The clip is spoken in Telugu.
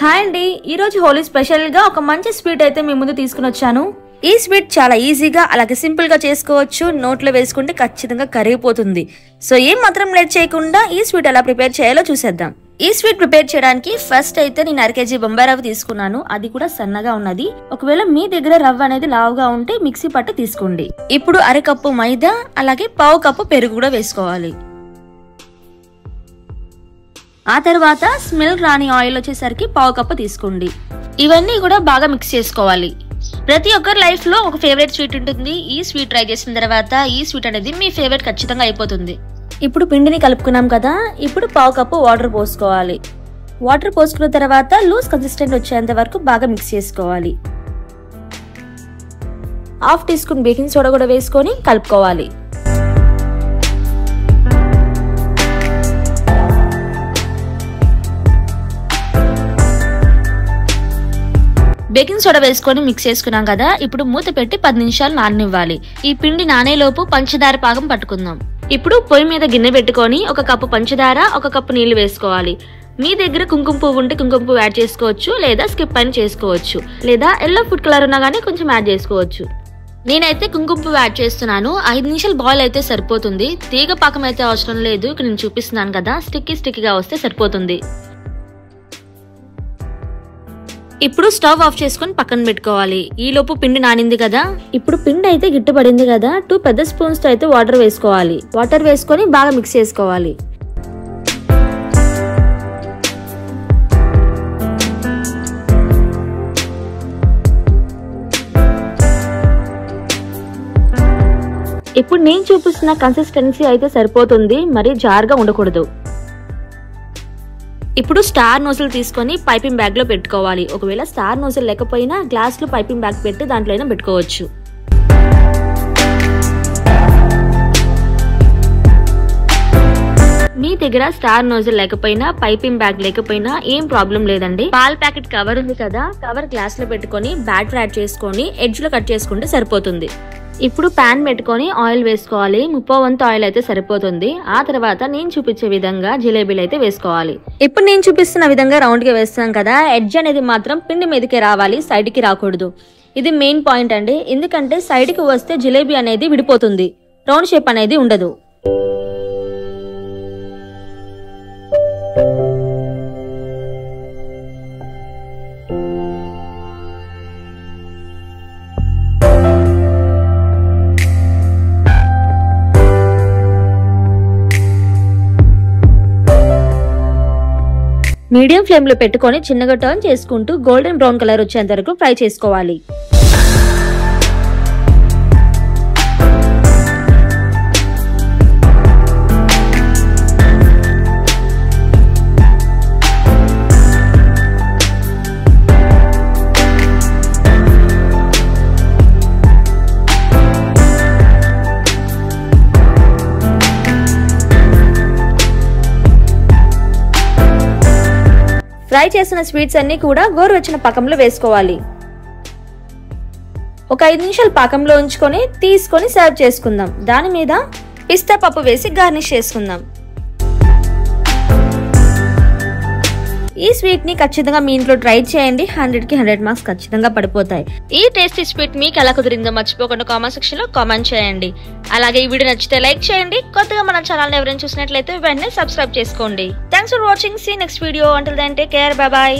హాయ్ అండి, ఈ రోజు హోలీ స్పెషల్ గా ఒక మంచి స్వీట్ అయితే మీ ముందు తీసుకుని వచ్చాను. ఈ స్వీట్ చాలా ఈజీగా అలాగే సింపుల్ గా చేసుకోవచ్చు. నోట్లో వేసుకుంటే ఖచ్చితంగా కరిగిపోతుంది. సో ఏం మాత్రం లేట్ చేయకుండా ఈ స్వీట్ ఎలా ప్రిపేర్ చేయాలో చూసేద్దాం. ఈ స్వీట్ ప్రిపేర్ చేయడానికి ఫస్ట్ అయితే నేను 1/2 kg బొంబాయి రవ్వ తీసుకున్నాను. అది కూడా సన్నగా ఉన్నది. ఒకవేళ మీ దగ్గర రవ్వ అనేది లావుగా ఉంటే మిక్సీ పట్టి తీసుకోండి. ఇప్పుడు 1/2 కప్పు మైదా అలాగే 1/2 కప్పు పెరుగు కూడా వేసుకోవాలి. ఆ తర్వాత స్మెల్ రాని ఆయిల్ వచ్చేసరికి 1/2 కప్పు తీసుకోండి. ఇవన్నీ కూడా బాగా మిక్స్ చేసుకోవాలి. ప్రతి ఒక్కరి లైఫ్ లో ఒక ఫేవరెట్ స్వీట్ ఉంటుంది. ఈ స్వీట్ ట్రై చేసిన తర్వాత ఈ స్వీట్ అనేది మీ ఫేవరెట్ ఖచ్చితంగా అయిపోతుంది. ఇప్పుడు పిండిని కలుపుకున్నాం కదా, ఇప్పుడు 1/2 కప్పు వాటర్ పోసుకోవాలి. వాటర్ పోసుకున్న తర్వాత లూజ్ కన్సిస్టెంట్ వచ్చేంత వరకు బాగా మిక్స్ చేసుకోవాలి. 1/2 టీ స్పూన్ బేకింగ్ సోడా కూడా వేసుకొని కలుపుకోవాలి. బేకింగ్ సోడా వేసుకొని మిక్స్ చేసుకున్నాం కదా, ఇప్పుడు మూత పెట్టి 10 నిమిషాలు నాననివ్వాలి. ఈ పిండి నానేలోపు పంచదార పాకం పట్టుకుందాం. ఇప్పుడు పొయ్యి మీద గిన్నె పెట్టుకొని 1 కప్పు పంచదార 1 కప్పు నీళ్లు వేసుకోవాలి. మీ దగ్గర కుంకుమ పువ్వు ఉంటే కుంకుమ పువ్వు యాడ్ చేసుకోవచ్చు, లేదా స్కిప్ అయిన చేసుకోవచ్చు, లేదా ఎల్లో ఫుడ్ కలర్ ఉన్నా కానీ కొంచెం యాడ్ చేసుకోవచ్చు. నేనైతే కుంకుమ పువ్వు యాడ్ చేస్తున్నాను. 5 నిమిషాలు బాయిల్ అయితే సరిపోతుంది. తీగ పాకం అయితే అవసరం లేదు. ఇక్కడ నేను చూపిస్తున్నాను కదా, స్టిక్కీగా వస్తే సరిపోతుంది. ఇప్పుడు స్టవ్ ఆఫ్ చేసుకొని పక్కన పెట్టుకోవాలి. ఈ లోపు పిండి నానింది కదా, ఇప్పుడు పిండి అయితే గిట్టుపడింది కదా, 2 పెద్ద స్పూన్స్ తో అయితే వాటర్ వేసుకోవాలి. వాటర్ వేసుకొని బాగా మిక్స్ చేసుకోవాలి. ఇప్పుడు నేను చూపిస్తున్న కన్సిస్టెన్సీ అయితే సరిపోతుంది, మరి జారుగా ఉండకూడదు. ఇప్పుడు స్టార్ నోజల్ తీసుకొని పైపింగ్ బ్యాగ్ లో పెట్టుకోవాలి. ఒకవేళ స్టార్ నోజల్ లేకపోయినా గ్లాస్ లో పైపింగ్ బ్యాగ్ పెట్టి దాంట్లో అయినా పెట్టుకోవచ్చు. మీ దగ్గర స్టార్ నోజల్ లేకపోయినా పైపింగ్ బ్యాగ్ లేకపోయినా ఏం ప్రాబ్లం లేదండి. పాల్ ప్యాకెట్ కవర్ ఉంది కదా, కవర్ గ్లాస్ లో పెట్టుకొని బ్యాటర్ యాడ్ చేసుకొని ఎడ్జ్ లో కట్ చేసుకుంటే సరిపోతుంది. ఇప్పుడు పాన్ పెట్టుకొని ఆయిల్ వేసుకోవాలి. 30 వంతు ఆయిల్ అయితే సరిపోతుంది. ఆ తర్వాత నేను చూపించే విధంగా జిలేబీలు అయితే వేసుకోవాలి. ఇప్పుడు నేను చూపిస్తున్న విధంగా రౌండ్ గా వేస్తున్నాం కదా, ఎడ్జ్ అనేది మాత్రం పిండి మీదకే రావాలి, సైడ్ కి రాకూడదు. ఇది మెయిన్ పాయింట్ అండి. ఎందుకంటే సైడ్ కి వస్తే జిలేబీ అనేది విడిపోతుంది, రౌండ్ షేప్ అనేది ఉండదు. మీడియం ఫ్లేమ్ లో పెట్టుకొని చిన్నగా టర్న్ చేసుకుంటూ గోల్డెన్ బ్రౌన్ కలర్ వచ్చేంత వరకు ఫ్రై చేసుకోవాలి. ఫ్రై చేసిన స్వీట్స్ అన్ని కూడా గోరువెచ్చని పాకంలో వేసుకోవాలి. ఒక 5 నిమిషాలు పాకంలో ఉంచుకొని తీసుకొని సర్వ్ చేసుకుందాం. దాని మీద పిస్తా పప్పు వేసి గార్నిష్ చేసుకుందాం. ఈ స్వీట్ ని ఖచ్చితంగా మీ ఇంట్లో ట్రై చేయండి. 100కి 100 మార్క్స్ ఖచ్చితంగా పడిపోతాయి. ఈ టేస్టీ స్వీట్ మీకు ఎలా కుదిరిందో మర్చిపోకుండా కామెంట్ సెక్షన్ లో కామెంట్ చేయండి. అలాగే ఈ వీడియో నచ్చితే లైక్ చేయండి. కొత్తగా మన ఛానల్ ఎవరైనా చూసినట్లయితే వెంటనే సబ్స్క్రైబ్ చేసుకోండి. Thanks for watching. See next video. Until then take care. Bye by.